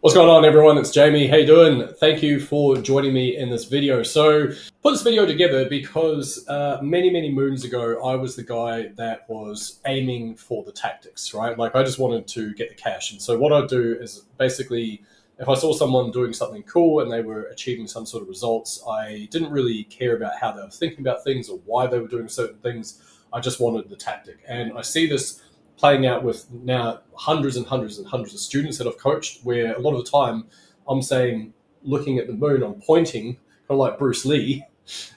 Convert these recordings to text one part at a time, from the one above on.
What's going on, everyone? It's Jamie. How you doing? Thank you for joining me in this video. So, put this video together because many moons ago, I was the guy that was aiming for the tactics, right? Like, I just wanted to get the cash. And so what I'd do is basically, if I saw someone doing something cool and they were achieving some sort of results, I didn't really care about how they were thinking about things or why they were doing certain things. I just wanted the tactic. And I see this playing out with now hundreds and hundreds and hundreds of students that I've coached, where a lot of the time I'm saying, looking at the moon, I'm pointing, kind of like Bruce Lee,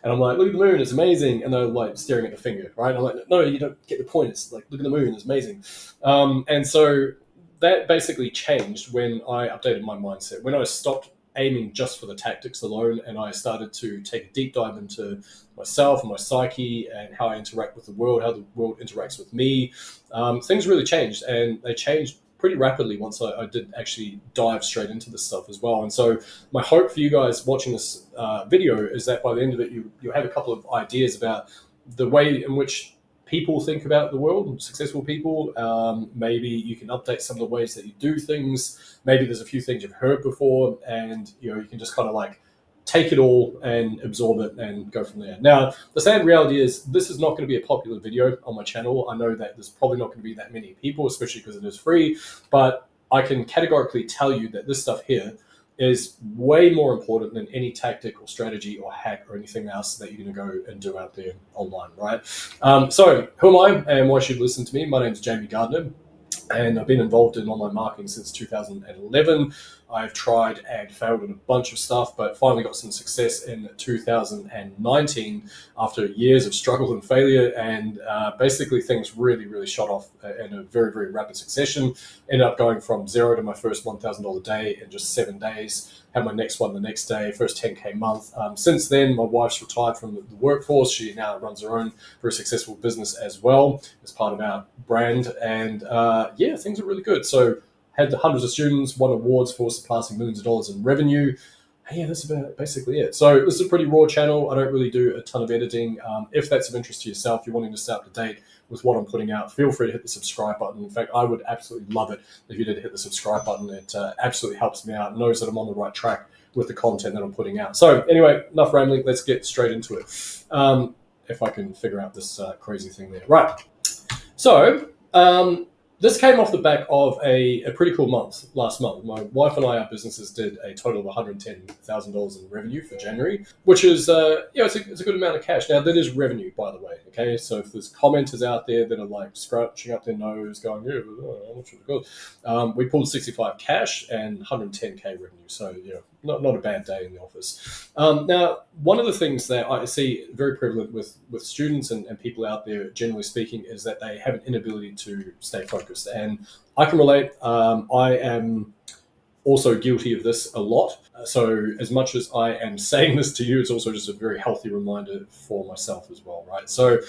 and I'm like, look at the moon, it's amazing. And they're like staring at the finger, right? And I'm like, no, you don't get the point. It's like, look at the moon, it's amazing. And so that basically changed when I updated my mindset. When I stopped aiming just for the tactics alone and I started to take a deep dive into myself and my psyche and how I interact with the world, how the world interacts with me, things really changed, and they changed pretty rapidly once I did actually dive straight into this stuff as well. And so my hope for you guys watching this video is that by the end of it, you have a couple of ideas about the way in which people think about the world, successful people. Maybe you can update some of the ways that you do things. Maybe there's a few things you've heard before, and you can just kind of like take it all and absorb it and go from there. Now, the sad reality is this is not going to be a popular video on my channel. I know that there's probably not going to be that many people, especially because it is free, but I can categorically tell you that this stuff here is way more important than any tactic or strategy or hack or anything else that you're going to go and do out there online, right? So who am I and why should you listen to me? My name is Jamie Gardiner, and I've been involved in online marketing since 2011. I've tried and failed at a bunch of stuff, but finally got some success in 2019 after years of struggle and failure. And basically things really shot off in a very rapid succession. Ended up going from zero to my first $1,000 day in just 7 days. Had my next one the next day, first 10K month. Since then, my wife's retired from the workforce. She now runs her own very successful business as well as part of our brand. And yeah, things are really good. So had hundreds of students, won awards for surpassing millions of dollars in revenue. And yeah, that's about basically it. So this is a pretty raw channel. I don't really do a ton of editing. If that's of interest to yourself, you're wanting to stay up to date with what I'm putting out, feel free to hit the subscribe button. In fact, I would absolutely love it if you did hit the subscribe button. It absolutely helps me out, knows that I'm on the right track with the content that I'm putting out. So anyway, enough rambling. Let's get straight into it. If I can figure out this crazy thing there. Right. So this came off the back of a pretty cool month last month. My wife and I, our businesses did a total of $110,000 in revenue for January, which is, it's a good amount of cash. Now, that is revenue, by the way, okay? So if there's commenters out there that are like scratching up their nose going, yeah, I'm not sure good. We pulled 65 cash and 110K revenue. So, not a bad day in the office. Now, one of the things that I see very prevalent with students and people out there, generally speaking, is that they have an inability to stay focused. And I can relate. I am also guilty of this a lot. So as much as I am saying this to you, it's also just a very healthy reminder for myself as well, right? So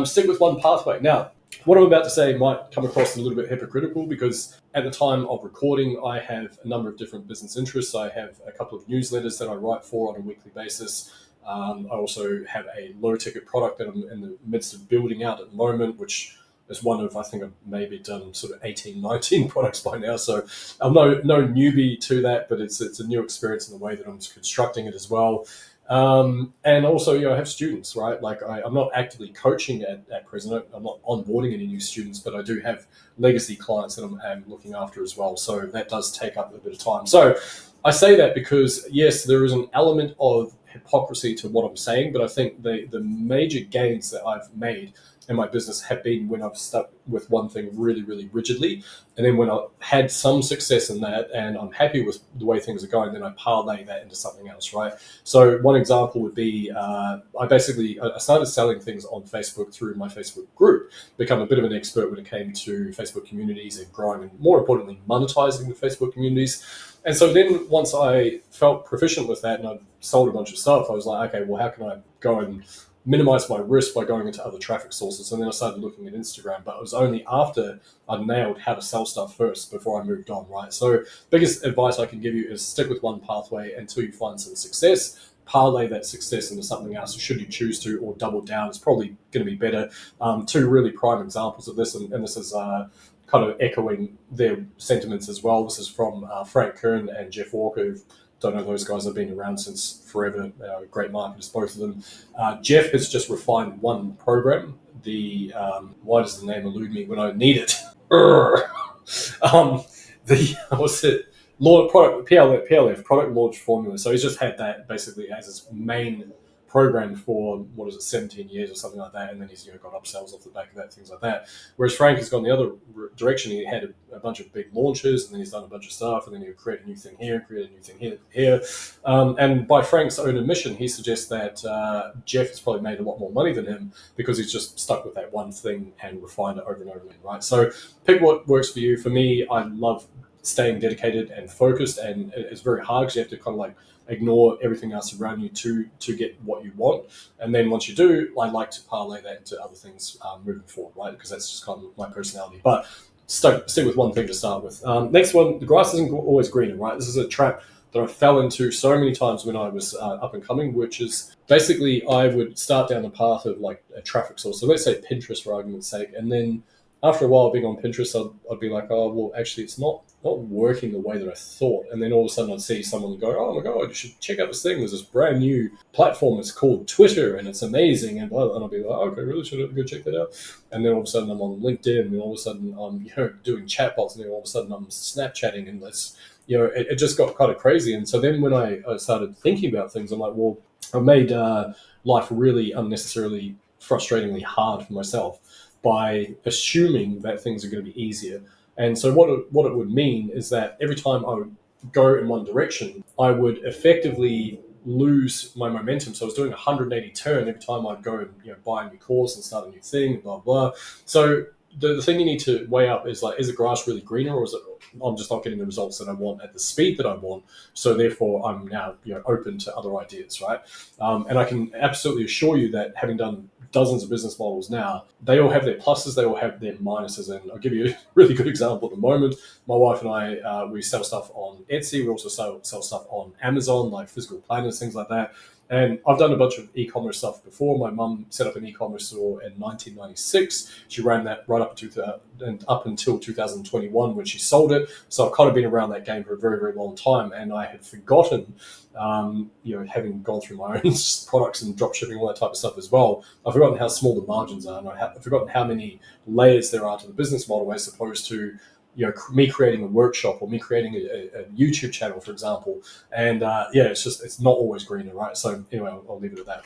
stick with one pathway. Now, what I'm about to say might come across a little bit hypocritical because at the time of recording, I have a number of different business interests. I have a couple of newsletters that I write for on a weekly basis. I also have a low-ticket product that I'm in the midst of building out at the moment, which is one of, I think I've maybe done sort of 18, 19 products by now. So I'm no newbie to that, but it's a new experience in the way that I'm constructing it as well. And also, I have students, right? Like I'm not actively coaching at present. I'm not onboarding any new students, but I do have legacy clients that I'm looking after as well. So that does take up a bit of time. So I say that because, yes, there is an element of hypocrisy to what I'm saying, but I think the major gains that I've made in my business have been when I've stuck with one thing really rigidly. And then when I've had some success in that and I'm happy with the way things are going, then I parlay that into something else, right? So one example would be, I started selling things on Facebook through my Facebook group, become a bit of an expert when it came to Facebook communities and growing and more importantly, monetizing the Facebook communities. And so then once I felt proficient with that and I sold a bunch of stuff, I was like, okay, well, how can I go and minimize my risk by going into other traffic sources? And then I started looking at Instagram, but it was only after I nailed how to sell stuff first before I moved on, right? So biggest advice I can give you is stick with one pathway until you find some success. Parlay that success into something else, should you choose to, or double down. It's probably going to be better. Two really prime examples of this, and this is kind of echoing their sentiments as well. This is from Frank Kern and Jeff Walker, who don't know those guys have been around since forever. Great marketers, both of them. Jeff has just refined one program. Why does the name elude me when I need it? What's it? Product PLF, product launch formula. So he's just had that basically as his main program for 17 years or something like that, and then he's got upsells off the back of that, things like that. Whereas Frank has gone the other direction. He had a bunch of big launches, and then he's done a bunch of stuff, and then he would create a new thing here, create a new thing here. And by Frank's own admission, he suggests that Jeff has probably made a lot more money than him because he's just stuck with that one thing and refined it over and over again, right? So pick what works for you. For me, I love staying dedicated and focused, and it's very hard because you have to kind of like ignore everything else around you to get what you want. And then once you do, I like to parlay that into other things moving forward, right? Because that's just kind of my personality. But stick with one thing to start with. Next one, the grass isn't always greener, right? This is a trap that I fell into so many times when I was up and coming, which is basically I would start down the path of like a traffic source. So let's say Pinterest for argument's sake, and then after a while being on Pinterest, I'd be like, oh, well, actually, it's not working the way that I thought. And then all of a sudden I'd see someone go, oh my God, you should check out this thing. There's this brand new platform. It's called Twitter and it's amazing. And I'll be like, oh, okay, really should I go check that out? And then all of a sudden I'm on LinkedIn, and all of a sudden I'm doing chatbots, and then all of a sudden I'm Snapchatting, and it just got kind of crazy. And so then when I started thinking about things, I'm like, well, I've made life really unnecessarily frustratingly hard for myself by assuming that things are going to be easier. And so what it would mean is that every time I would go in one direction, I would effectively lose my momentum. So I was doing a 180 turn every time I'd go and buy a new course and start a new thing, blah, blah. So the thing you need to weigh up is like, is the grass really greener, or is it I'm just not getting the results that I want at the speed that I want? So therefore I'm now open to other ideas, right? And I can absolutely assure you that having done dozens of business models now, they all have their pluses, they all have their minuses. And I'll give you a really good example at the moment. My wife and I, we sell stuff on Etsy. We also sell stuff on Amazon, like physical planners, things like that. And I've done a bunch of e-commerce stuff before. My mum set up an e-commerce store in 1996. She ran that right up until 2021 when she sold it. So I've kind of been around that game for a very, very long time. And I had forgotten, having gone through my own products and drop shipping, all that type of stuff as well, I've forgotten how small the margins are. And I've forgotten how many layers there are to the business model as opposed to me creating a workshop or me creating a YouTube channel, for example. And it's not always greener, right? So anyway, I'll leave it at that.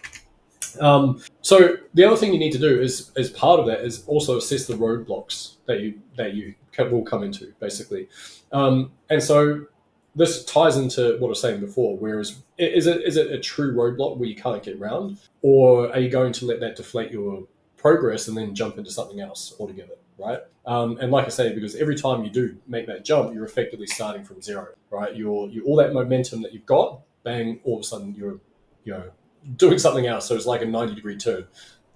So the other thing you need to do is, as part of that, is also assess the roadblocks that you will come into, basically. And so this ties into what I was saying before. Whereas, is it a true roadblock where you can't get around, or are you going to let that deflate your progress and then jump into something else altogether, right? And like I say, because every time you do make that jump, you're effectively starting from zero, right? You're all that momentum that you've got, bang, all of a sudden you're doing something else. So it's like a 90-degree turn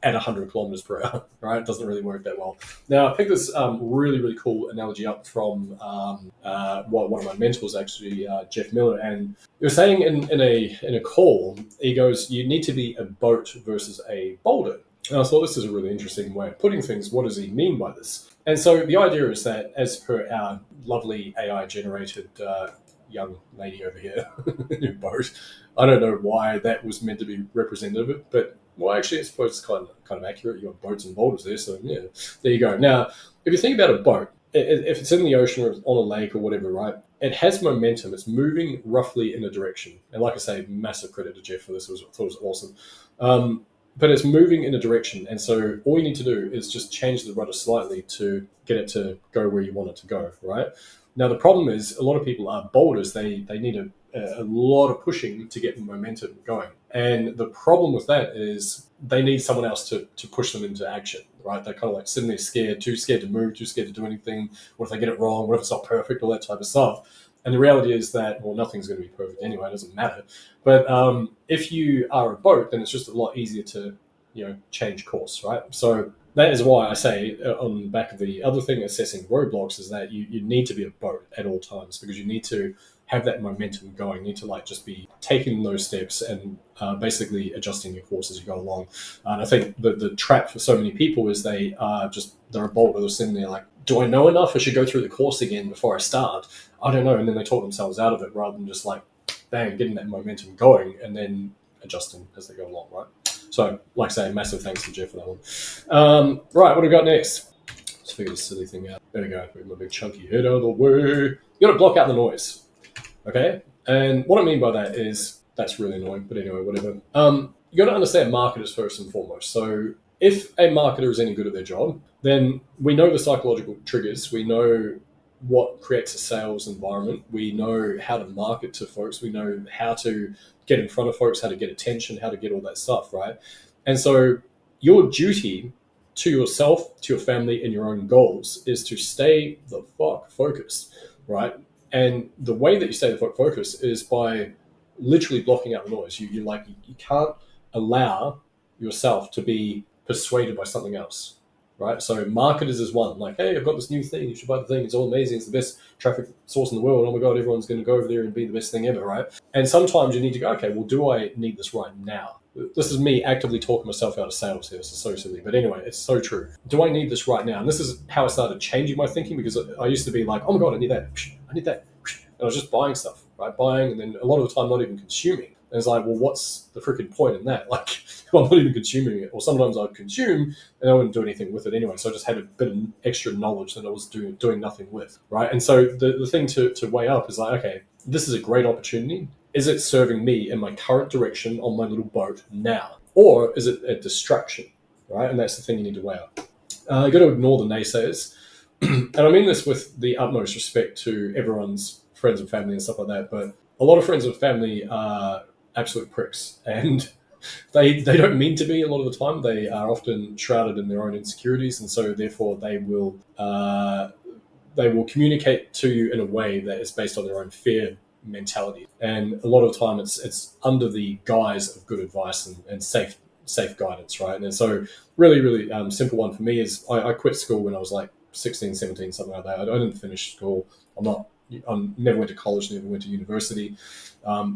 at 100 kilometers per hour, right? It doesn't really work that well. Now, I picked this really, really cool analogy up from one of my mentors, actually, Jeff Miller, and he was saying in a call, he goes, you need to be a boat versus a boulder. And I thought this is a really interesting way of putting things. What does he mean by this? And so the idea is that, as per our lovely AI-generated young lady over here in boat, I don't know why that was meant to be representative, but well, actually, I suppose it's kind of accurate. You've got boats and boulders there, so yeah, there you go. Now, if you think about a boat, if it's in the ocean or on a lake or whatever, right, it has momentum. It's moving roughly in a direction. And like I say, massive credit to Jeff for this. I thought it was awesome. But it's moving in a direction. And so all you need to do is just change the rudder slightly to get it to go where you want it to go, right? Now, the problem is a lot of people are boulders. They need a lot of pushing to get the momentum going. And the problem with that is they need someone else to push them into action, right? They're kind of like sitting there scared, too scared to move, too scared to do anything. What if they get it wrong? What if it's not perfect? All that type of stuff. And the reality is that, well, nothing's going to be perfect anyway. It doesn't matter. But if you are a boat, then it's just a lot easier to, change course, right? So that is why I say on the back of the other thing, assessing roadblocks, is that you need to be a boat at all times, because you need to have that momentum going. You need to just be taking those steps and basically adjusting your course as you go along. And I think the trap for so many people is they're a boat, they're sitting there like do I know enough? I should go through the course again before I start. I don't know. And then they talk themselves out of it rather than just like, bang, getting that momentum going and then adjusting as they go along, right? So, like I say, massive thanks to Jeff for that one. Right, what do we got next? Let's figure this silly thing out. There we go. Get my big chunky head out of the way. You got to block out the noise, okay? And what I mean by that is that's really annoying, but anyway, whatever. You got to understand marketers first and foremost. So, if a marketer is any good at their job, then we know the psychological triggers. We know what creates a sales environment. We know how to market to folks. We know how to get in front of folks, how to get attention, how to get all that stuff, right? And so your duty to yourself, to your family, and your own goals is to stay the fuck focused, right? And the way that you stay the fuck focused is by literally blocking out the noise. You can't allow yourself to be persuaded by something else, right? So marketers is one. Like, hey, I've got this new thing. You should buy the thing. It's all amazing. It's the best traffic source in the world. Oh my God, everyone's going to go over there and be the best thing ever, right? And sometimes you need to go, okay, well, do I need this right now? This is me actively talking myself out of sales here. This is so silly. But anyway, it's so true. Do I need this right now? And this is how I started changing my thinking, because I used to be like, oh my God, I need that. I need that. And I was just buying stuff, right? Buying, and then a lot of the time not even consuming. And it's like, well, what's the freaking point in that? Like, I'm not even consuming it. Or sometimes I'd consume and I wouldn't do anything with it anyway. So I just had a bit of extra knowledge that I was doing nothing with, right? And so the thing to weigh up is like, okay, this is a great opportunity. Is it serving me in my current direction on my little boat now? Or is it a distraction, right? And that's the thing you need to weigh up. You got to ignore the naysayers. And I mean this with the utmost respect to everyone's friends and family and stuff like that. But a lot of friends and family are absolute pricks, and they don't mean to be a lot of the time. They are often shrouded in their own insecurities, and so therefore they will communicate to you in a way that is based on their own fear mentality. And a lot of the time it's under the guise of good advice and safe guidance, right? And so really simple one for me is I quit school when I was like 16, 17, something like that. I didn't finish school. I never went to college, never went to university.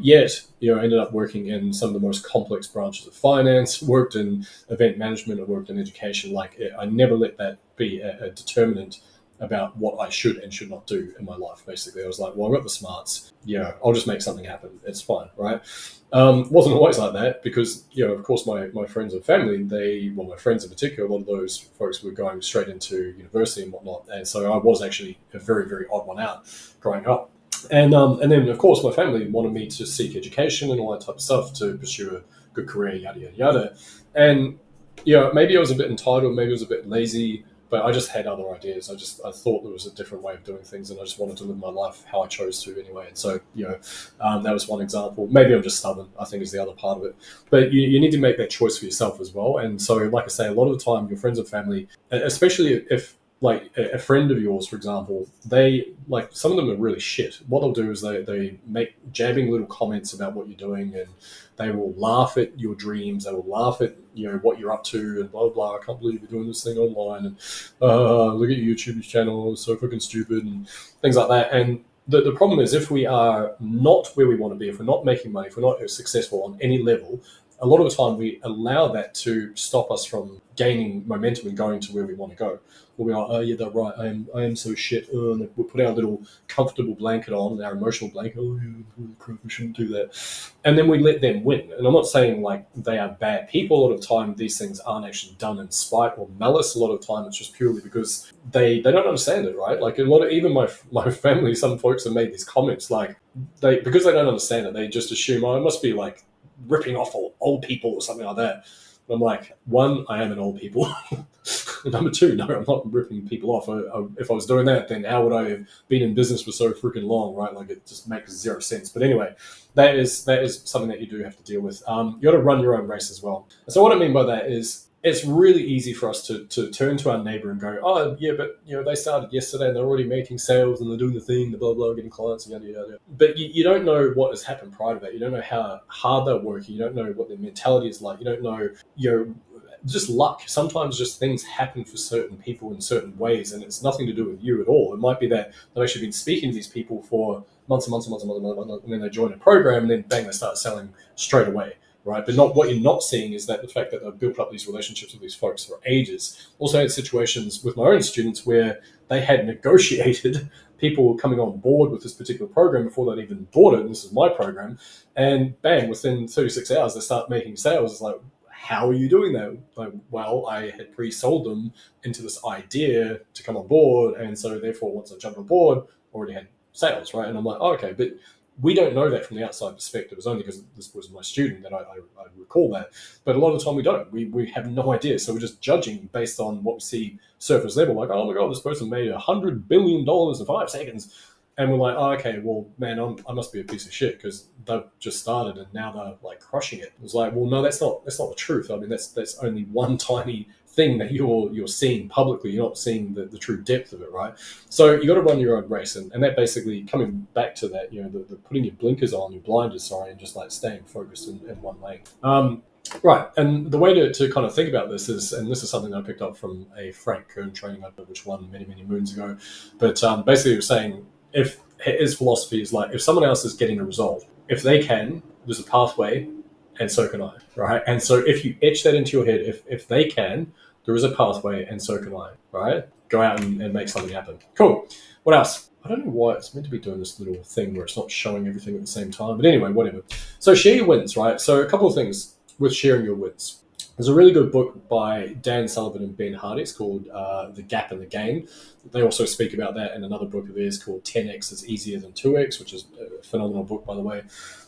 Yet, ended up working in some of the most complex branches of finance, worked in event management, I worked in education. Like, I never let that be a determinant about what I should and should not do in my life. Basically, I was like, well, I've got the smarts. I'll just make something happen. It's fine, right? Wasn't always like that, because, of course, my friends and family, my friends in particular, a lot of those folks were going straight into university and whatnot. And so I was actually a very, very odd one out growing up. And then, of course, my family wanted me to seek education and all that type of stuff to pursue a good career, yada, yada, yada. And, maybe I was a bit entitled, maybe I was a bit lazy, but I just had other ideas. I thought there was a different way of doing things, and I just wanted to live my life how I chose to anyway. And so, that was one example. Maybe I'm just stubborn, I think, is the other part of it. But you need to make that choice for yourself as well. And so, like I say, a lot of the time, your friends and family, especially if, like, a friend of yours, for example, some of them are really shit. What they'll do is they make jabbing little comments about what you're doing, and they will laugh at your dreams. They will laugh at what you're up to, and blah blah blah. I can't believe you're doing this thing online, and look at your YouTube channel, it's so fucking stupid, and things like that. And the problem is, if we are not where we want to be, if we're not making money, if we're not successful on any level, a lot of the time we allow that to stop us from gaining momentum and going to where we want to go. We'll be like, oh yeah, they're right, I am so shit. And we'll put our little comfortable blanket on, our emotional blanket. Oh, we shouldn't do that. And then we let them win. And I'm not saying like they are bad people. A lot of the time these things aren't actually done in spite or malice. A lot of the time it's just purely because they don't understand it, right? Like even my family, some folks have made these comments, like because they don't understand it, they just assume, oh, it must be like ripping off old people or something like that. And I'm like, one, I am an old people. Number two, no, I'm not ripping people off. If I was doing that, then how would I have been in business for so freaking long, right? Like, it just makes zero sense. But anyway, that is something that you do have to deal with. You got to run your own race as well. And so what I mean by that is, it's really easy for us to turn to our neighbor and go, oh yeah, but they started yesterday and they're already making sales and they're doing the thing, the blah blah, getting clients and yada yada. But you don't know what has happened prior to that. You don't know how hard they're working. You don't know what their mentality is like. You don't know just luck. Sometimes just things happen for certain people in certain ways, and it's nothing to do with you at all. It might be that they've actually been speaking to these people for months and months and months and months, and then they join a program and then bang, they start selling straight away. right? But not what you're not seeing is that the fact that they've built up these relationships with these folks for ages. Also had situations with my own students where they had negotiated people coming on board with this particular program before they'd even bought it. And this is my program. And bang, within 36 hours, they start making sales. It's like, how are you doing that? Like, well, I had pre-sold them into this idea to come on board. And so therefore, once I jumped on board, already had sales, right? And I'm like, oh, okay, but we don't know that from the outside perspective. It's only because this was my student that I recall that. But a lot of the time we don't. We have no idea. So we're just judging based on what we see surface level. Like, oh my God, this person made $100 billion in 5 seconds. And we're like, oh, okay, well, man, I must be a piece of shit because they've just started and now they're like crushing it. It's like, well, no, that's not the truth. I mean, that's only one tiny thing that you're seeing publicly. You're not seeing the true depth of it, right? So you got to run your own race, and that basically coming back to that, the putting your blinkers on, your blinders, sorry, and just like staying focused in one lane. Right, and the way to kind of think about this is, and this is something I picked up from a Frank Kern training I did, which won many moons ago, but basically he was saying, if his philosophy is like, if someone else is getting a result, if they can, there's a pathway, and so can I, right? And so if you etch that into your head, if they can, there is a pathway, and so can I, right? Go out and make something happen. Cool. What else? I don't know why it's meant to be doing this little thing where it's not showing everything at the same time. But anyway, whatever. So share your wins, right? So a couple of things with sharing your wins. There's a really good book by Dan Sullivan and Ben Hardy. It's called The Gap and the Gain. They also speak about that in another book of theirs called 10X is Easier Than 2X, which is a phenomenal book, by the way.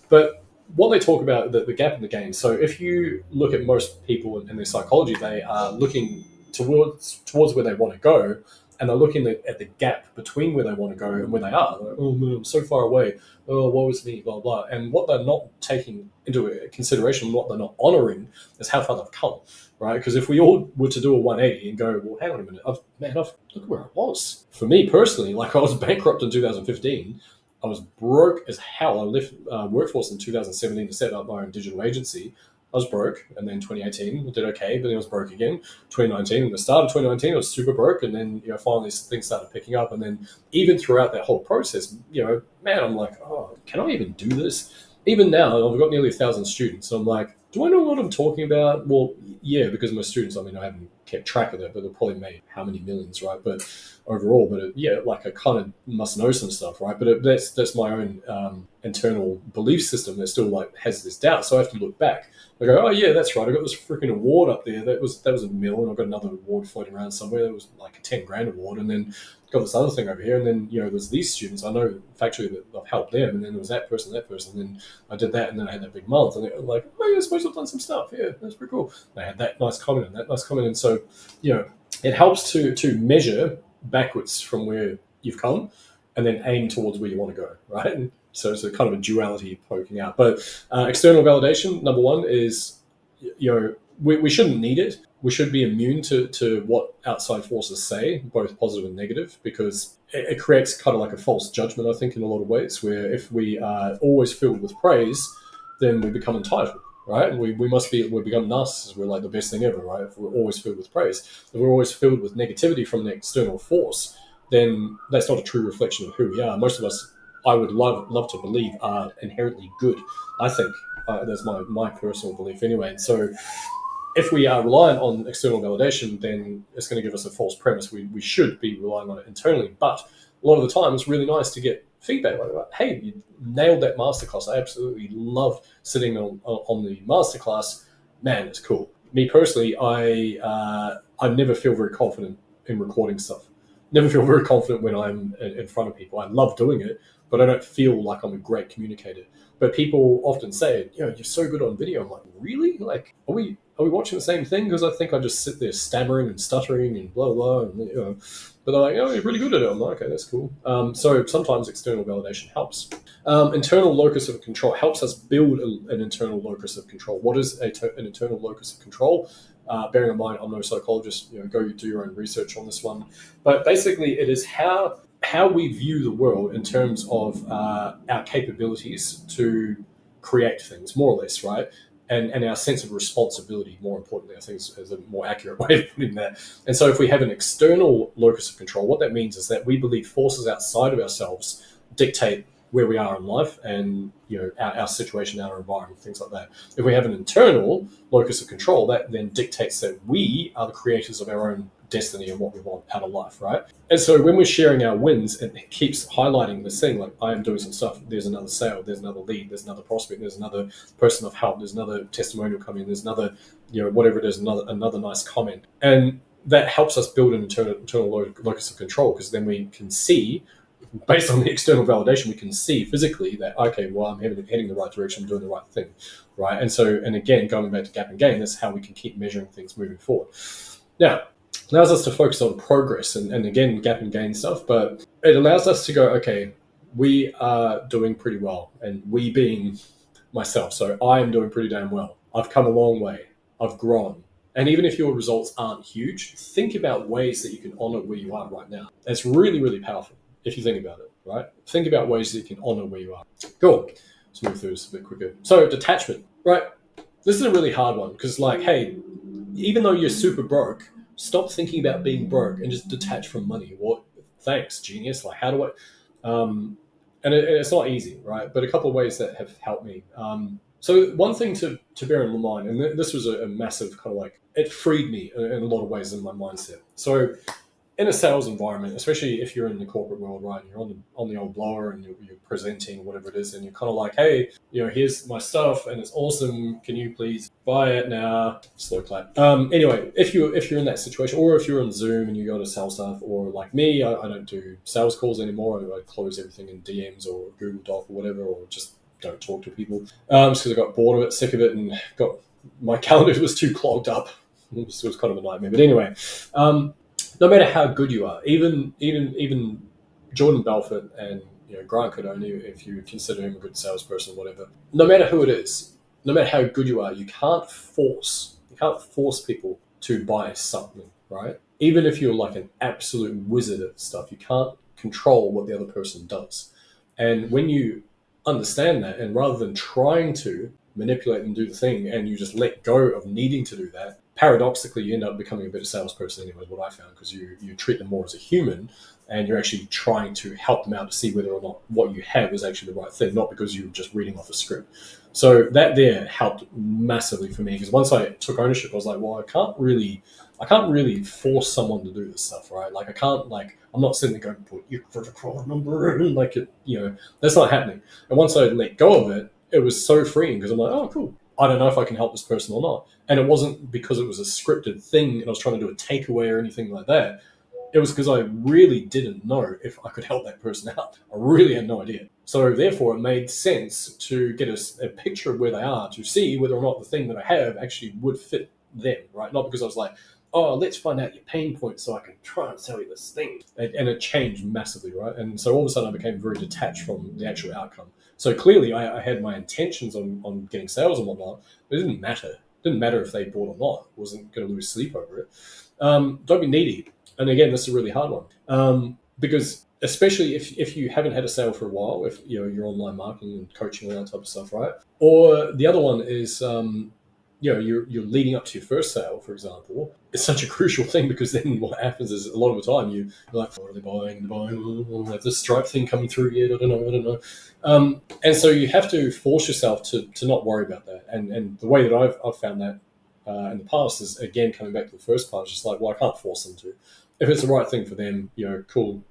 But what they talk about, the gap and the gain. So if you look at most people in their psychology, they are looking towards where they want to go, and they're looking at the gap between where they want to go and where they are. Like, oh man, I'm so far away. Oh, woe is me, blah, blah. And what they're not taking into consideration, what they're not honoring, is how far they've come, right? Because if we all were to do a 180 and go, well, hang on a minute, look where I was. For me personally, like I was bankrupt in 2015. I was broke as hell. I left workforce in 2017 to set up my own digital agency. I was broke, and then 2018 I did okay, but then I was broke again. 2019, at the start of 2019, I was super broke, and then finally things started picking up. And then even throughout that whole process, man, I'm like, oh, can I even do this? Even now, I've got nearly 1,000 students, so I'm like, do I know what I'm talking about? Well, yeah, because my students, I mean, I haven't kept track of that, but they've probably made how many millions, right? But overall, like I kind of must know some stuff, right? But that's my own internal belief system that still like has this doubt. So I have to look back. I go, oh yeah, that's right. I got this freaking award up there. That was a mill, and I got another award floating around somewhere. That was like a 10 grand award, and then got this other thing over here. And then there's these students. I know factually that I've helped them, and then there was that person, and then I did that, and then I had that big month, and they're like, oh yeah, I suppose I've done some stuff. Yeah, that's pretty cool. They had that nice comment and that nice comment, and so it helps to measure backwards from where you've come, and then aim towards where you want to go, right? And so it's a kind of a duality poking out. But external validation, number one, is we shouldn't need it. We should be immune to what outside forces say, both positive and negative, because it creates kind of like a false judgment, I think, in a lot of ways, where if we are always filled with praise, then we become entitled, right? We become narcissists. We're like the best thing ever, right? If we're always filled with praise. If we're always filled with negativity from an external force, then that's not a true reflection of who we are. Most of us, I would love to believe, are inherently good. I think that's my personal belief anyway. And so if we are reliant on external validation, then it's going to give us a false premise. We should be relying on it internally. But a lot of the time, it's really nice to get feedback like, hey, you nailed that masterclass. I absolutely loved sitting on the masterclass. Man, it's cool. Me personally, I never feel very confident in recording stuff. Never feel very confident when I'm in front of people. I love doing it, but I don't feel like I'm a great communicator. But people often say, you're so good on video. I'm like, really? Like, are we watching the same thing? Because I think I just sit there stammering and stuttering and blah, blah, and, but they're like, oh, you're really good at it. I'm like, okay, that's cool. So sometimes external validation helps. Internal locus of control helps us build an internal locus of control. What is an internal locus of control? Bearing in mind, I'm no psychologist, go do your own research on this one. But basically, it is how we view the world in terms of our capabilities to create things, more or less, right? And our sense of responsibility, more importantly, I think is a more accurate way of putting that. And so if we have an external locus of control, what that means is that we believe forces outside of ourselves dictate where we are in life and our situation, our environment, things like that. If we have an internal locus of control, that then dictates that we are the creators of our own destiny and what we want out of life, right? And so when we're sharing our wins, it keeps highlighting this thing like, I am doing some stuff. There's another sale. There's another lead. There's another prospect. There's another person I've helped. There's another testimonial coming. There's another, whatever it is, another nice comment. And that helps us build an internal locus of control, because then we can see, based on the external validation, we can see physically that, okay, well, I'm heading the right direction, I'm doing the right thing, right? And again, going back to gap and gain, that's how we can keep measuring things moving forward. Now, it allows us to focus on progress and again, gap and gain stuff, but it allows us to go, okay, we are doing pretty well, and we being myself. So I am doing pretty damn well. I've come a long way. I've grown. And even if your results aren't huge, think about ways that you can honor where you are right now. It's really, really powerful if you think about it, right? Think about ways that you can honor where you are. Cool. Let's move through this a bit quicker. So detachment, right? This is a really hard one because, like, hey, even though you're super broke, stop thinking about being broke and just detach from money. What? Thanks, genius. Like, how do I? And it's not easy, right? But a couple of ways that have helped me. So one thing to bear in mind, and this was a massive kind of like, it freed me in a lot of ways in my mindset. So in a sales environment, especially if you're in the corporate world, right, and you're on the old blower and you're presenting whatever it is, and you're kind of like, hey, here's my stuff and it's awesome. Can you please buy it now? Slow clap. Anyway, if you're in that situation, or if you're on Zoom and you got to sell stuff, or like me, I don't do sales calls anymore. I close everything in DMs or Google Doc or whatever, or just don't talk to people. Just because I got bored of it, sick of it, and got my calendar was too clogged up. It was kind of a nightmare. But anyway. No matter how good you are, even Jordan Belfort and Grant Cardone, if you consider him a good salesperson, whatever. No matter who it is, no matter how good you are, you can't force people to buy something, right? Even if you're like an absolute wizard at stuff, you can't control what the other person does. And when you understand that, and rather than trying to manipulate and do the thing, and you just let go of needing to do that, paradoxically, you end up becoming a better salesperson anyway, is what I found, because you treat them more as a human, and you're actually trying to help them out to see whether or not what you have is actually the right thing, not because you're just reading off a script. So that there helped massively for me, because once I took ownership, I was like, well, I can't really force someone to do this stuff, right? Like, I'm not sitting there going, put your credit card number in, like, that's not happening. And once I let go of it, it was so freeing, because I'm like, oh, cool. I don't know if I can help this person or not. And it wasn't because it was a scripted thing and I was trying to do a takeaway or anything like that. It was because I really didn't know if I could help that person out. I really had no idea. So therefore, it made sense to get a picture of where they are, to see whether or not the thing that I have actually would fit them, right? Not because I was like, oh, let's find out your pain point so I can try and sell you this thing. And it changed massively, right? And so all of a sudden I became very detached from the actual outcome. So clearly I had my intentions on getting sales and whatnot, but it didn't matter. It didn't matter if they bought or not. I wasn't going to lose sleep over it. Don't be needy. And again, this is a really hard one. Because especially if you haven't had a sale for a while, if you're online marketing and coaching and that type of stuff, right? Or the other one is you're leading up to your first sale, for example. It's such a crucial thing, because then what happens is a lot of the time you're like, what are they buying? Have this Stripe thing coming through yet? I don't know. And so you have to force yourself to not worry about that. And the way that I've found that in the past is, again, coming back to the first part, it's just like, well, I can't force them to. If it's the right thing for them, cool.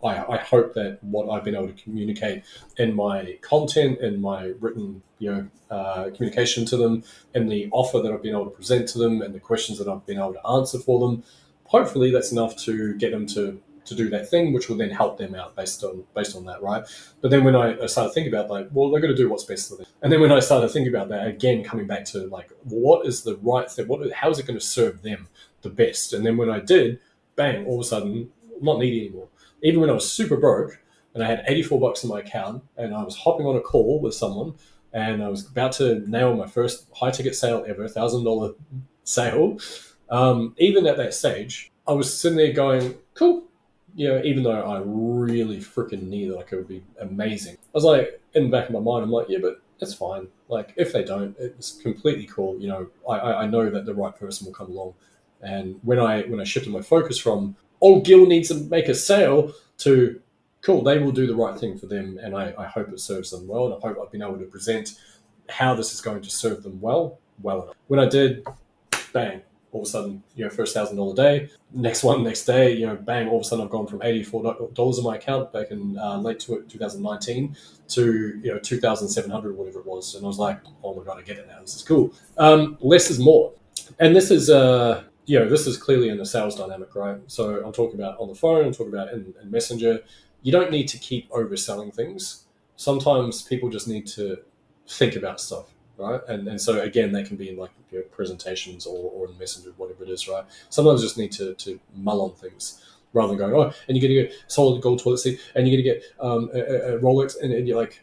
I hope that what I've been able to communicate in my content, in my written, communication to them, and the offer that I've been able to present to them, and the questions that I've been able to answer for them, hopefully that's enough to get them to do that thing, which will then help them out based on that, right? But then when I started thinking about, like, well, they're going to do what's best for them, and then when I started thinking about that, again, coming back to, like, what is the right thing? How is it going to serve them the best? And then when I did, bang, all of a sudden, I'm not needy anymore. Even when I was super broke and I had $84 in my account and I was hopping on a call with someone and I was about to nail my first high ticket sale ever, $1,000 sale, even at that stage, I was sitting there going, cool. Even though I really freaking knew that I could be amazing. I was like, in the back of my mind, I'm like, yeah, but it's fine. Like, if they don't, it's completely cool. I know that the right person will come along. And when I shifted my focus from, oh, Gil needs to make a sale, to, cool, they will do the right thing for them, and I hope it serves them well, and I hope I've been able to present how this is going to serve them well enough. When I did, bang, all of a sudden, first $1,000 day. Next day, bang, all of a sudden I've gone from $84 in my account back in late 2019 to 2,700, whatever it was, and I was like, oh my god, I get it now. This is cool. Less is more, and this is clearly in the sales dynamic, right? So I'm talking about on the phone, I'm talking about in Messenger. You don't need to keep overselling things. Sometimes people just need to think about stuff, right? And so again, that can be in like presentations or in Messenger, whatever it is, right? Sometimes you just need to mull on things rather than going, oh, and you're going to get solid gold toilet seat, and you're going to get a Rolex, and you're like,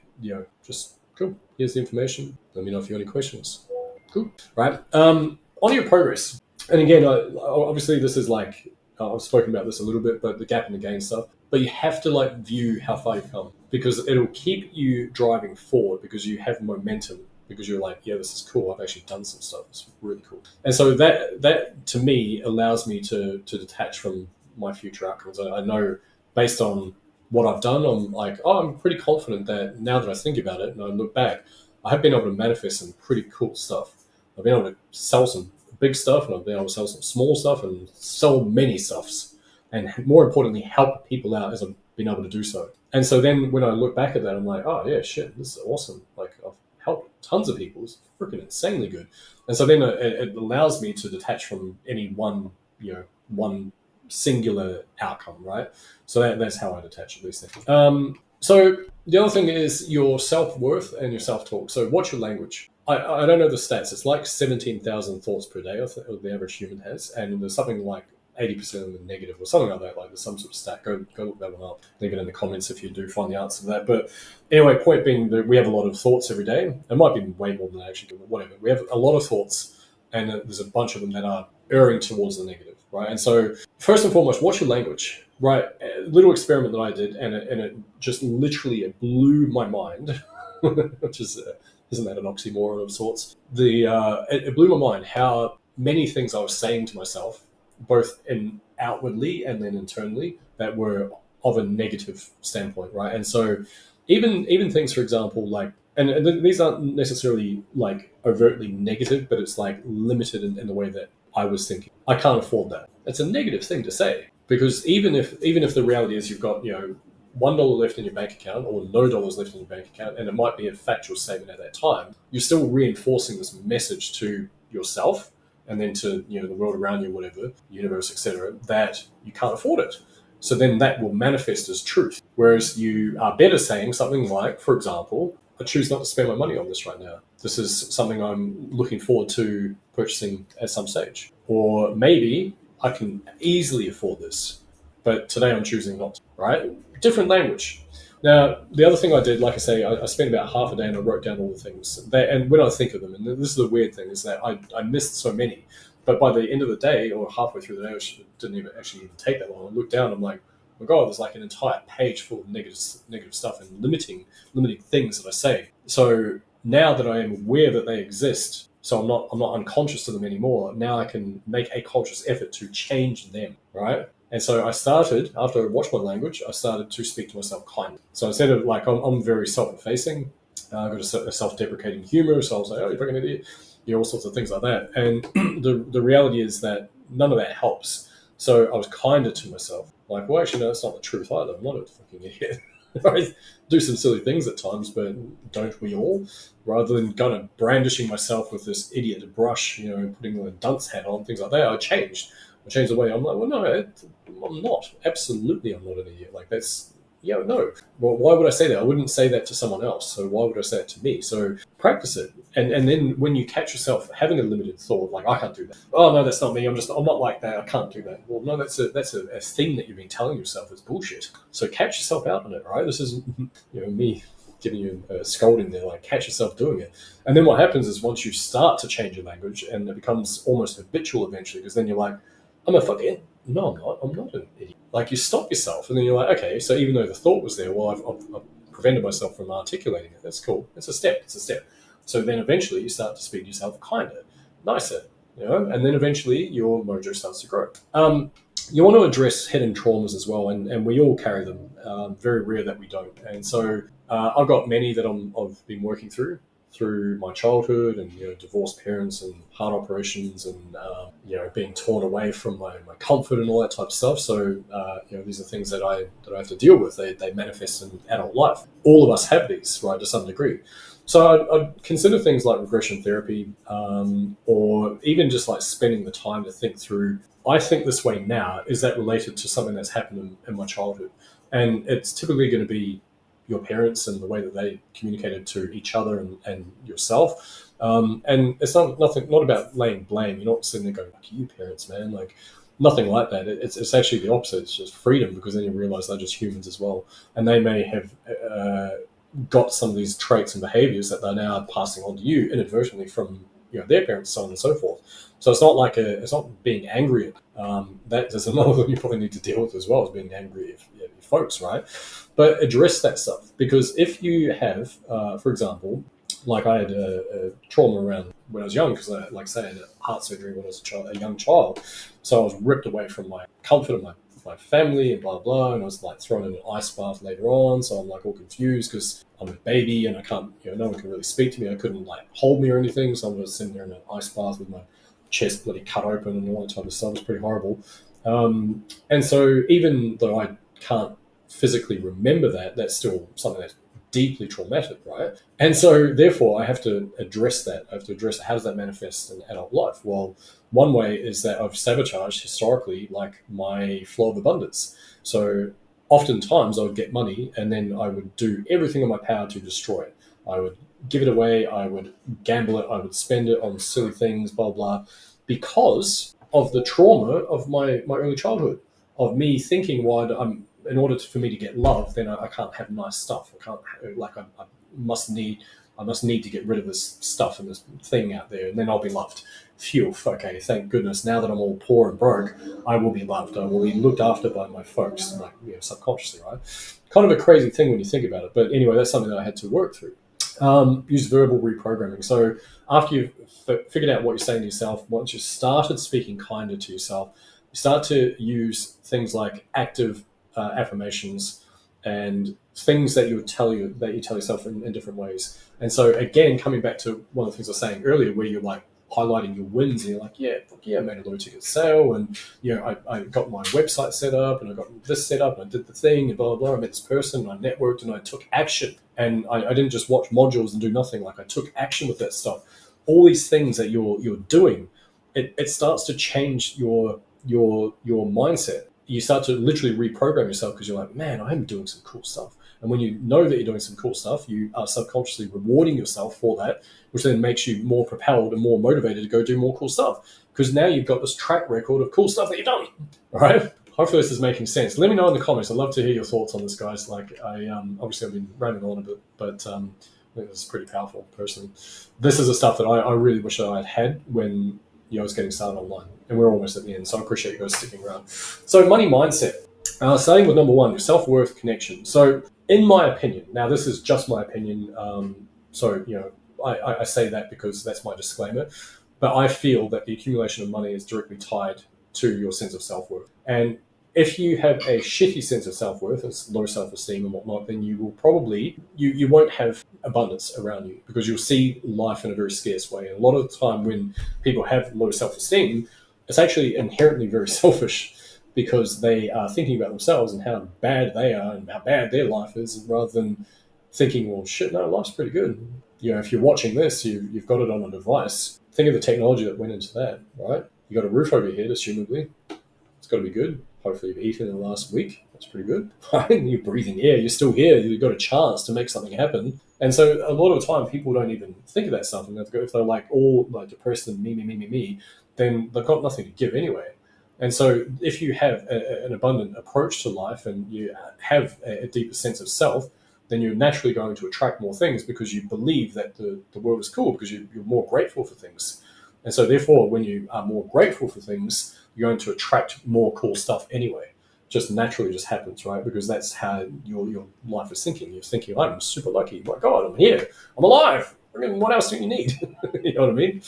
just cool. Here's the information. Let me know if you have any questions. Cool, right? On your progress, and again, obviously this is like I've spoken about this a little bit, but the gap in the gain stuff. But you have to like view how far you've come, because it'll keep you driving forward because you have momentum, because you're like, yeah, this is cool. I've actually done some stuff. It's really cool. And so that to me allows me to detach from my future outcomes. I know based on what I've done, I'm like, oh, I'm pretty confident that now that I think about it and I look back, I have been able to manifest some pretty cool stuff. I've been able to sell some big stuff, and I've been able to sell some small stuff and sell many stuffs, and more importantly, help people out as I've been able to do so. And so then when I look back at that, I'm like, oh yeah, shit, this is awesome. Like I've helped tons of people. It's freaking insanely good. And so then it allows me to detach from any one singular outcome, right? So that's how I detach at least. So the other thing is your self-worth and your self-talk. So what's your language? I don't know the stats. It's like 17,000 thoughts per day, the average human has. And there's something like 80% of them are negative or something like that. Like there's some sort of stat. Go look that one up. Leave it in the comments if you do find the answer to that. But anyway, point being that we have a lot of thoughts every day. It might be way more than that actually, but whatever. We have a lot of thoughts, and there's a bunch of them that are erring towards the negative, right? And so first and foremost, what's your language? Right, a little experiment that I did, and it just literally it blew my mind, which is isn't that an oxymoron of sorts? It blew my mind how many things I was saying to myself, both in outwardly and then internally, that were of a negative standpoint, right? And so even things, for example, like and these aren't necessarily like overtly negative, but it's like limited in the way that I was thinking. I can't afford that. It's a negative thing to say, because even if the reality is you've got $1 left in your bank account or no dollars left in your bank account, and it might be a factual statement at that time, you're still reinforcing this message to yourself and then to the world around you, whatever, universe, etc., that you can't afford it. So then that will manifest as truth. Whereas you are better saying something like, for example, I choose not to spend my money on this right now. This is something I'm looking forward to purchasing at some stage. Or maybe I can easily afford this, but today I'm choosing not to, right? Different language. Now, the other thing I did, like I say, I spent about half a day and I wrote down all the things. And when I think of them, and this is the weird thing, is that I missed so many. But by the end of the day, or halfway through the day, it didn't even take that long. I looked down, I'm like, oh my God, there's like an entire page full of negative stuff and limiting things that I say. So now that I am aware that they exist, so I'm not unconscious to them anymore. Now I can make a conscious effort to change them, right? And so I started, after I watched my language, I started to speak to myself kindly. So instead of like, I'm very self-effacing, I've got a self-deprecating humor, so I was like, oh, you're fucking idiot, all sorts of things like that. And the reality is that none of that helps. So I was kinder to myself. Like, well, actually, no, that's not the truth either. I'm not a fucking idiot. I do some silly things at times, but don't we all? Rather than kind of brandishing myself with this idiot brush, putting a dunce hat on, things like that, I changed the way I'm like, well, no, I'm not. Absolutely, I'm not an idiot. Like that's, no. Well, why would I say that? I wouldn't say that to someone else. So why would I say it to me? So practice it, and then when you catch yourself having a limited thought, like I can't do that. Oh no, that's not me. I'm not like that. I can't do that. Well, no, that's a thing that you've been telling yourself is bullshit. So catch yourself out on it, right? This is me giving you a scolding there, like catch yourself doing it. And then what happens is once you start to change your language, and it becomes almost habitual eventually, because then you're like, I'm a fucking, no, I'm not. I'm not an idiot. Like you stop yourself, and then you're like, okay, so even though the thought was there, well, I've prevented myself from articulating it. That's cool. It's a step. So then eventually you start to speak to yourself kinder, nicer, and then eventually your mojo starts to grow. you want to address hidden traumas as well, and we all carry them. Very rare that we don't. And so I've got many that I've been working through my childhood, and divorced parents and heart operations, and being torn away from my comfort and all that type of stuff. So these are things that I have to deal with. They manifest in adult life. All of us have these, right, to some degree. So I'd consider things like regression therapy, or even just like spending the time to think through, I think this way now, is that related to something that's happened in my childhood? And it's typically going to be your parents and the way that they communicated to each other and yourself. And it's not about laying blame. You're not sitting there going, "Like, you parents, man," like nothing like that. It's actually the opposite. It's just freedom, because then you realize they're just humans as well, and they may have got some of these traits and behaviors that they're now passing on to you inadvertently from their parents, so on and so forth. So it's not like it's not being angry. There's another thing you probably need to deal with as well, as being angry at your folks, right? But address that stuff, because if you have, for example, like I had a trauma around when I was young, because like I say, I had a heart surgery when I was a young child, so I was ripped away from my comfort of my family and blah blah, and I was like thrown in an ice bath later on. So I'm like all confused because I'm a baby and I can't, no one can really speak to me. I couldn't like hold me or anything, so I was sitting there in an ice bath with my chest bloody cut open and all that type of stuff. It was pretty horrible. And so even though I can't physically remember that, that's still something that's deeply traumatic, right? And so therefore I have to address that. I have to address how does that manifest in adult life? Well, one way is that I've sabotaged historically like my flow of abundance. So oftentimes I would get money and then I would do everything in my power to destroy it. I would give it away, I would gamble it, I would spend it on silly things, blah blah, because of the trauma of my early childhood, of me thinking, well, in order for me to get love, then I can't have nice stuff. I can't, like I must need I must need to get rid of this stuff and this thing out there, and then I'll be loved. Phew, okay, thank goodness. Now that I'm all poor and broke, I will be loved. I will be looked after by my folks, like subconsciously, right? Kind of a crazy thing when you think about it. But anyway, that's something that I had to work through. Use verbal reprogramming. So after you've figured out what you're saying to yourself, once you started speaking kinder to yourself, you start to use things like active affirmations and things that you tell yourself in different ways. And so again, coming back to one of the things I was saying earlier, where you're like highlighting your wins and you're like, yeah, fuck yeah, I made a low ticket sale, and I got my website set up and I got this set up and I did the thing and blah blah blah. I met this person and I networked and I took action, and I didn't just watch modules and do nothing. Like I took action with that stuff. All these things that you're doing, it starts to change your mindset. You start to literally reprogram yourself, because you're like, man, I am doing some cool stuff. And when you know that you're doing some cool stuff, you are subconsciously rewarding yourself for that, which then makes you more propelled and more motivated to go do more cool stuff. Because now you've got this track record of cool stuff that you've done. All right. Hopefully this is making sense. Let me know in the comments. I'd love to hear your thoughts on this, guys. Like obviously I've been rambling on a bit, but I think this is pretty powerful personally. This is the stuff that I really wish that I had when I was getting started online, and we're almost at the end. So I appreciate you guys sticking around. So money mindset. Starting with number one, your self-worth connection. So in my opinion, now this is just my opinion. I say that because that's my disclaimer, but I feel that the accumulation of money is directly tied to your sense of self-worth. And if you have a shitty sense of self-worth, it's low self-esteem and whatnot, then you will probably, you won't have abundance around you, because you'll see life in a very scarce way. And a lot of the time when people have low self-esteem, it's actually inherently very selfish, because they are thinking about themselves and how bad they are and how bad their life is, rather than thinking, well, shit, no, life's pretty good. If you're watching this, you've got it on a device. Think of the technology that went into that, right? You got a roof over your head, assumably. It's got to be good. Hopefully you've eaten in the last week. That's pretty good. You're breathing air. You're still here. You've got a chance to make something happen. And so a lot of the time, people don't even think of that stuff. And if they're like all like depressed and me, then they've got nothing to give anyway. And so if you have an abundant approach to life and you have a deeper sense of self, then you're naturally going to attract more things, because you believe that the world is cool, because you're more grateful for things. And so therefore, when you are more grateful for things, you're going to attract more cool stuff anyway. Just naturally just happens, right? Because that's how your life is thinking. You're thinking, I'm super lucky. My God, I'm here. I'm alive. I mean, what else do you need? You know what I mean?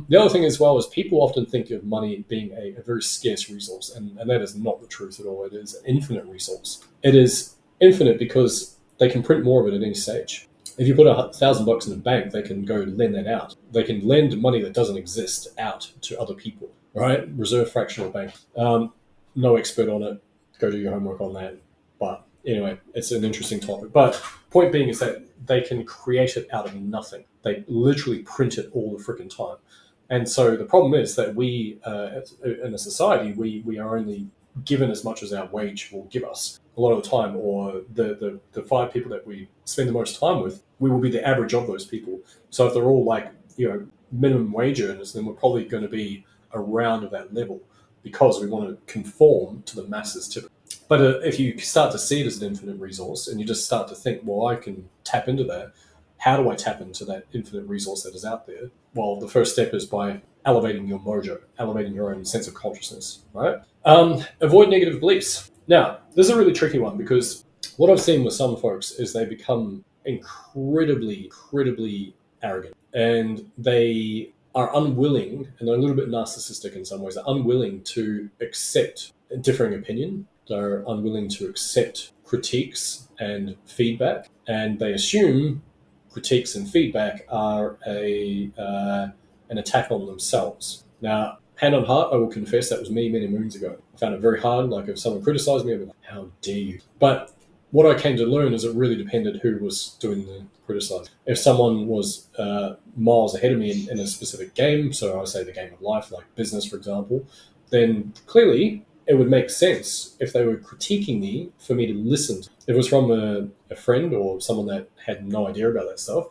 The other thing as well is people often think of money being a very scarce resource, and that is not the truth at all. It is an infinite resource. It is infinite because they can print more of it at any stage. If you put $1,000 in a bank, they can go lend that out. They can lend money that doesn't exist out to other people, right? Reserve fractional bank. No expert on it. Go do your homework on that. But anyway, it's an interesting topic. But point being is that they can create it out of nothing. They literally print it all the freaking time. And so the problem is that we, in a society, we are only given as much as our wage will give us a lot of the time, or the five people that we spend the most time with, we will be the average of those people. So if they're all like, minimum wage earners, then we're probably going to be around that level because we want to conform to the masses typically. But if you start to see it as an infinite resource and you just start to think, well, I can tap into that. How do I tap into that infinite resource that is out there? Well, the first step is by elevating your mojo, elevating your own sense of consciousness, right? Avoid negative beliefs. Now, this is a really tricky one because what I've seen with some folks is they become incredibly arrogant, and they are unwilling, and they're a little bit narcissistic in some ways. They're unwilling to accept a differing opinion. They're unwilling to accept critiques and feedback, and they assume critiques and feedback are an attack on themselves. Now, hand on heart, I will confess that was me many moons ago. I found it very hard. Like if someone criticized me, I'd be like, how dare you? But what I came to learn is it really depended who was doing the criticizing. If someone was miles ahead of me in a specific game, so I say the game of life, like business, for example, then clearly it would make sense if they were critiquing me for me to listen. If it was from a friend or someone that had no idea about that stuff,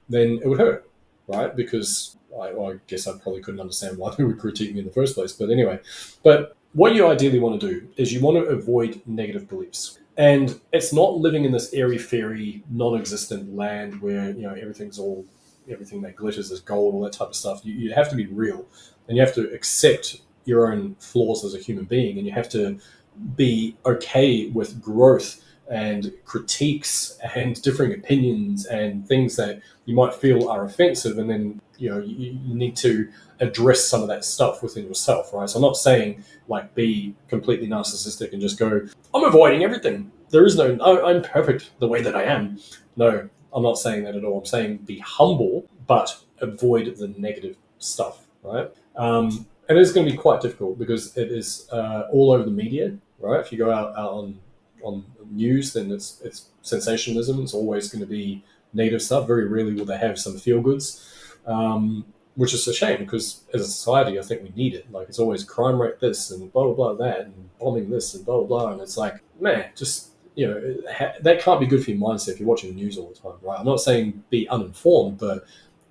then it would hurt, right? Because I guess I probably couldn't understand why they would critique me in the first place. But anyway, what you ideally want to do is you want to avoid negative beliefs. And it's not living in this airy-fairy, non-existent land where everything that glitters is gold, all that type of stuff. You have to be real, and you have to accept your own flaws as a human being, and you have to be okay with growth and critiques and differing opinions and things that you might feel are offensive, and then you need to address some of that stuff within yourself, right? So I'm not saying like be completely narcissistic and just go, I'm avoiding everything. There is no, I'm perfect the way that I am. No, I'm not saying that at all. I'm saying be humble, but avoid the negative stuff, right? And it's going to be quite difficult because it is all over the media, right? If you go out on news, then it's sensationalism. It's always going to be negative stuff. Very rarely will they have some feel goods, which is a shame because as a society, I think we need it. Like it's always crime rate this and blah blah blah that and bombing this and blah blah blah, and it's like, man, just that can't be good for your mindset if you're watching the news all the time, right? I'm not saying be uninformed, but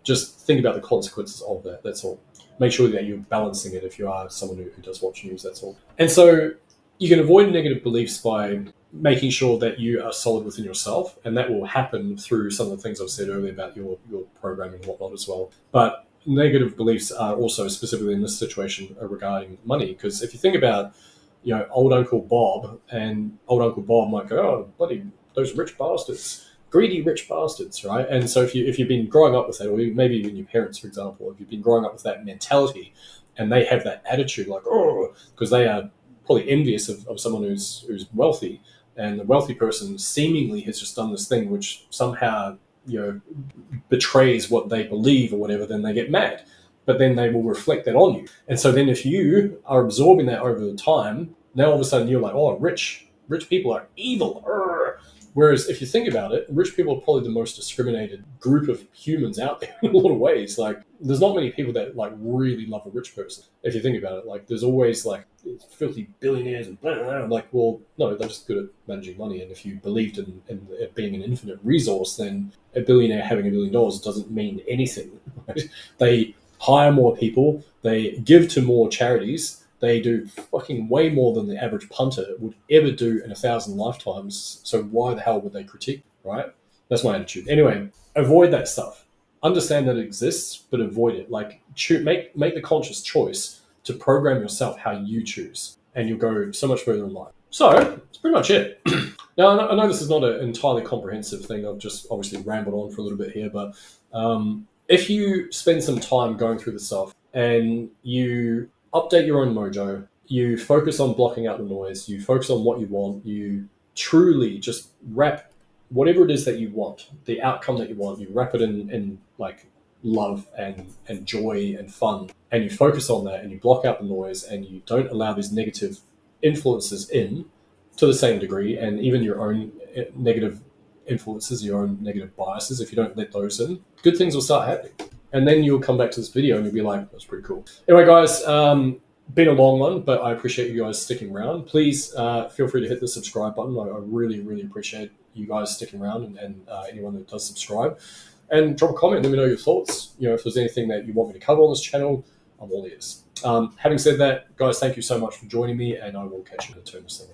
just think about the consequences of that. That's all. Make sure that you're balancing it if you are someone who does watch news, that's all. And so you can avoid negative beliefs by making sure that you are solid within yourself, and that will happen through some of the things I've said earlier about your programming and whatnot as well. But negative beliefs are also specifically in this situation regarding money, because if you think about old Uncle Bob, and old Uncle Bob might go, oh, bloody those rich bastards. Greedy rich bastards, right? And so if you've been growing up with that, or maybe even your parents, for example, if you've been growing up with that mentality, and they have that attitude, like because they are probably envious of someone who's wealthy, and the wealthy person seemingly has just done this thing which somehow betrays what they believe or whatever, then they get mad. But then they will reflect that on you, and so then if you are absorbing that over the time, now all of a sudden you're like, oh, rich people are evil. Whereas if you think about it, rich people are probably the most discriminated group of humans out there in a lot of ways. Like, there's not many people that like really love a rich person. If you think about it, like there's always like filthy billionaires and blah, blah, blah. Like, well, no, they're just good at managing money. And if you believed in it being an infinite resource, then a billionaire having $1 billion doesn't mean anything. Right? They hire more people. They give to more charities. They do fucking way more than the average punter would ever do in 1,000 lifetimes. So why the hell would they critique, right? That's my attitude. Anyway, avoid that stuff. Understand that it exists, but avoid it. Like, make the conscious choice to program yourself how you choose, and you'll go so much further in life. So that's pretty much it. Now, I know this is not an entirely comprehensive thing. I've just obviously rambled on for a little bit here, but if you spend some time going through the stuff and you update your own mojo, you focus on blocking out the noise, you focus on what you want, you truly just wrap whatever it is that you want, the outcome that you want, you wrap it in like love and joy and fun, and you focus on that and you block out the noise and you don't allow these negative influences in to the same degree, and even your own negative influences, your own negative biases, if you don't let those in, good things will start happening. And then you'll come back to this video and you'll be like, that's pretty cool. Anyway, guys, been a long one, but I appreciate you guys sticking around. Please feel free to hit the subscribe button. I really, really appreciate you guys sticking around, and anyone that does subscribe. And drop a comment, let me know your thoughts. You know, if there's anything that you want me to cover on this channel, I'm all ears. Having said that, guys, thank you so much for joining me, and I will catch you to turn this thing off.